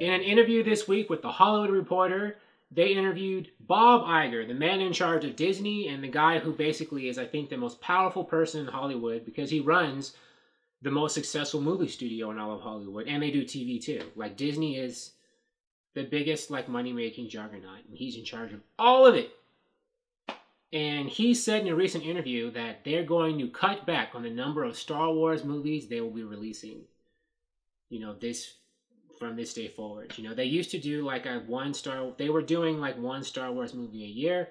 In an interview this week with The Hollywood Reporter, they interviewed Bob Iger, the man in charge of Disney and the guy who basically is, I think, the most powerful person in Hollywood because he runs the most successful movie studio in all of Hollywood, and they do TV too. Like, Disney is the biggest, like, money-making juggernaut, and he's in charge of all of it. And he said in a recent interview that they're going to cut back on the number of Star Wars movies they will be releasing, from this day forward. They used to do like they were doing like one Star Wars movie a year,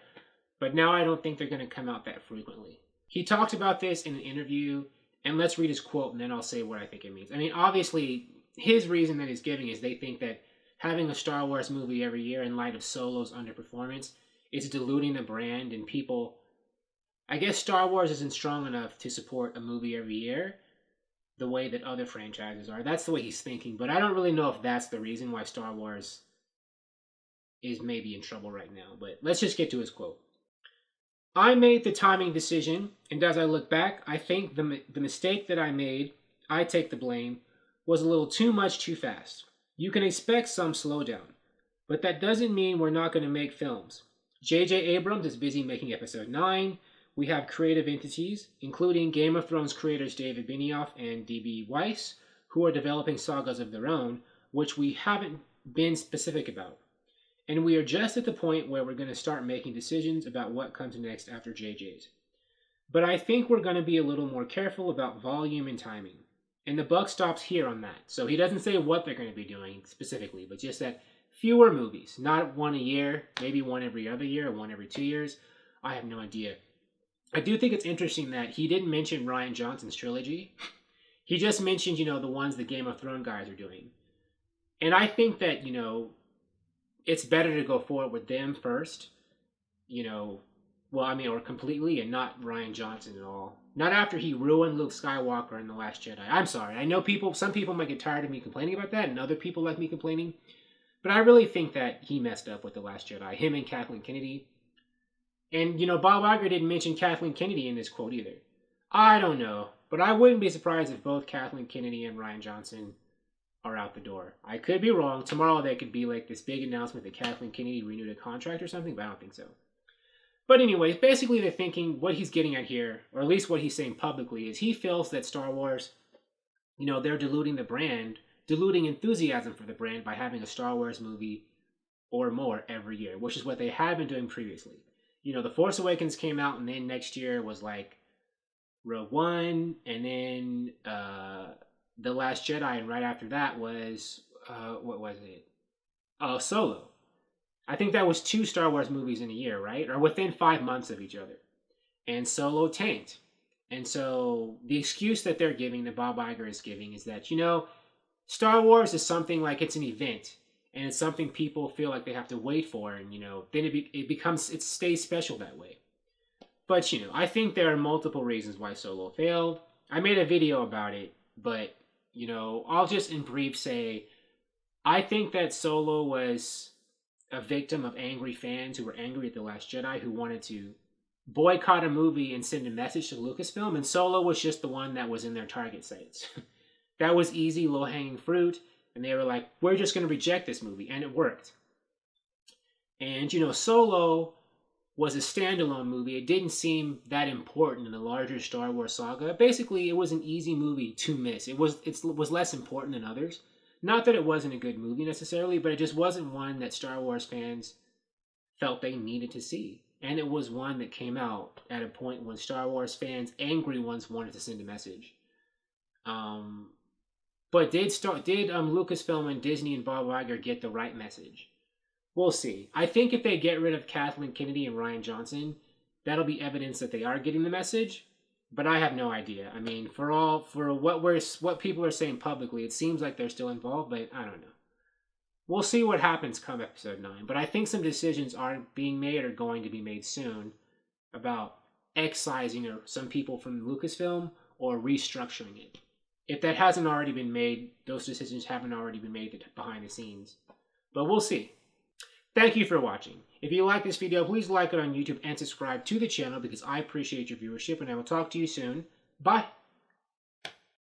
but now I don't think they're going to come out that frequently. He talked about this in an interview, and let's read his quote, and then I'll say what I think it means. I mean, obviously, his reason that he's giving is they think that having a Star Wars movie every year in light of Solo's underperformance is diluting the brand, and people, I guess Star Wars isn't strong enough to support a movie every year the way that other franchises are. That's the way he's thinking, but I don't really know if that's the reason why Star Wars is maybe in trouble right now. But let's just get to his quote. I made the timing decision, and as I look back, I think the mistake that I made, I take the blame, was a little too much too fast. You can expect some slowdown, but that doesn't mean we're not going to make films. J.J. Abrams is busy making Episode 9. We have creative entities, including Game of Thrones creators David Benioff and D.B. Weiss, who are developing sagas of their own, which we haven't been specific about. And we are just at the point where we're going to start making decisions about what comes next after JJ's. But I think we're going to be a little more careful about volume and timing. And the buck stops here on that. So he doesn't say what they're going to be doing specifically, but just that fewer movies, not one a year, maybe one every other year, or one every 2 years. I have no idea. I do think it's interesting that he didn't mention Rian Johnson's trilogy. He just mentioned, the ones the Game of Thrones guys are doing. And I think that, it's better to go forward with them first, or completely, and not Rian Johnson at all. Not after he ruined Luke Skywalker in The Last Jedi. I'm sorry. I know some people might get tired of me complaining about that, and other people like me complaining. But I really think that he messed up with The Last Jedi, him and Kathleen Kennedy. And, Bob Iger didn't mention Kathleen Kennedy in this quote either. I don't know, but I wouldn't be surprised if both Kathleen Kennedy and Rian Johnson are out the door. I could be wrong. Tomorrow there could be like this big announcement that Kathleen Kennedy renewed a contract or something, but I don't think so. But anyways, basically they're thinking what he's getting at here, or at least what he's saying publicly, is he feels that Star Wars, they're diluting the brand, diluting enthusiasm for the brand by having a Star Wars movie or more every year, which is what they had been doing previously. The Force Awakens came out, and then next year was like Rogue One, and then The Last Jedi, and right after that was, what was it? Solo. I think that was 2 Star Wars movies in a year, right? Or within 5 months of each other. And Solo tanked. And so the excuse that they're giving, that Bob Iger is giving, is that, Star Wars is something like it's an event. And it's something people feel like they have to wait for, and then it stays special that way. But I think there are multiple reasons why Solo failed. I made a video about it, but I'll just in brief say, I think that Solo was a victim of angry fans who were angry at The Last Jedi, who wanted to boycott a movie and send a message to Lucasfilm, and Solo was just the one that was in their target sites. That was easy, low-hanging fruit. And they were like, we're just going to reject this movie. And it worked. And, Solo was a standalone movie. It didn't seem that important in the larger Star Wars saga. Basically, it was an easy movie to miss. It was less important than others. Not that it wasn't a good movie necessarily, but it just wasn't one that Star Wars fans felt they needed to see. And it was one that came out at a point when Star Wars fans, angry ones, wanted to send a message. But did Lucasfilm and Disney and Bob Iger get the right message? We'll see. I think if they get rid of Kathleen Kennedy and Rian Johnson, that'll be evidence that they are getting the message. But I have no idea. I mean, for what people are saying publicly, it seems like they're still involved, but I don't know. We'll see what happens come Episode 9. But I think some decisions are being made or going to be made soon about excising some people from Lucasfilm or restructuring it. If that hasn't already been made, those decisions haven't already been made behind the scenes. But we'll see. Thank you for watching. If you like this video, please like it on YouTube and subscribe to the channel because I appreciate your viewership, and I will talk to you soon. Bye.